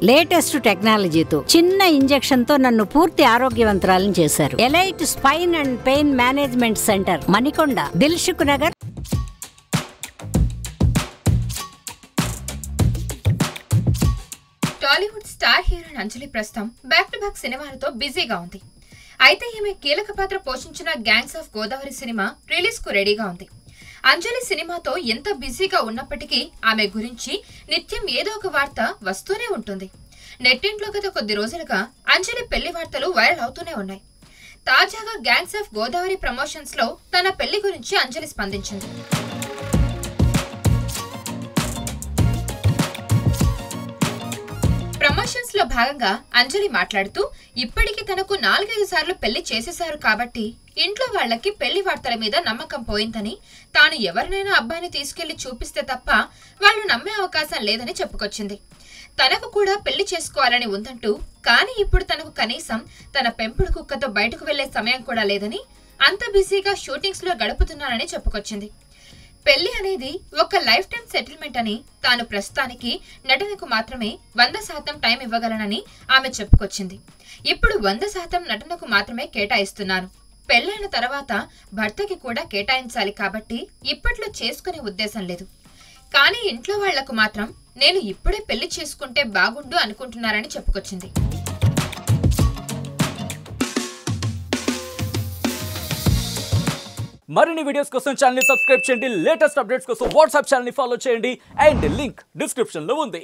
Latest టెక్నాలజీతో చిన్న injection తో నన్ను పూర్తి ఆరోగ్యవంతురాలను చేశారు. Elite spine and pain management centre, Manikonda, Dilsukh Nagar. Tollywood star heroine Anjali ప్రస్తుతం బ్యాక్ టు బ్యాక్ సినిమాలతో బిజీగా ఉంది. అయితే ఈమె కీలక పాత్ర పోషించిన gangs of Godavari cinema release కు రెడీగా ఉంది. అంజలి సినిమాతో ఎంత బిజీగా ఉన్నప్పటికీ ఆమె గురించి నిత్యం ఏదో ఒక వార్త వస్తూనే ఉంటుంది. నెట్టింట్లో గత కొద్ది రోజులుగా అంజలి పెళ్లి వార్తలు వైరల్ అవుతూనే ఉన్నాయి. తాజాగా గ్యాంగ్స్ ఆఫ్ గోదావరి ప్రమోషన్స్ లో తన పెళ్లి గురించి అంజలి స్పందించింది. ప్రమోషన్స్ లో భాగంగా అంజలి మాట్లాడుతూ, ఇప్పటికి తనకు 4-5 సార్లు పెళ్లి చేసేశారు కాబట్టి ఇంట్లో వాళ్లకి పెళ్లి వార్తల మీద నమ్మకం పోయిందని, తాను ఎవరినైనా అబ్బాయిని తీసుకెళ్లి చూపిస్తే తప్ప వాళ్ళు నమ్మే అవకాశం లేదని చెప్పుకొచ్చింది. తనకు కూడా పెళ్లి చేసుకోవాలని ఉందంటూ, కానీ ఇప్పుడు తనకు కనీసం తన పెంపుడు కుక్కతో బయటకు వెళ్లే సమయం కూడా లేదని, అంత బిజీగా షూటింగ్స్ లో గడుపుతున్నానని చెప్పుకొచ్చింది. పెళ్లి అనేది ఒక లైఫ్ టైం సెటిల్మెంట్ అని, తాను ప్రస్తుతానికి నటనకు మాత్రమే 100% టైం ఇవ్వగలనని ఆమె చెప్పుకొచ్చింది. ఇప్పుడు 100% నటనకు మాత్రమే కేటాయిస్తున్నాను. పెళ్లైన తర్వాత భర్తకి కూడా కేటాయించాలి కాబట్టి ఇప్పట్లో చేసుకునే ఉద్దేశం లేదు. కానీ ఇంట్లో వాళ్లకు మాత్రం నేను ఇప్పుడే పెళ్లి చేసుకుంటే బాగుండు అనుకుంటున్నారని చెప్పుకొచ్చింది. మరిన్ని వీడియోస్ కోసం ఛానల్ ని సబ్స్క్రైబ్ చేయండి. లేటెస్ట్ అప్డేట్స్ కోసం వాట్సాప్ ఛానల్ ని ఫాలో చేయండి. అండ్ లింక్ డిస్క్రిప్షన్ లో ఉంది.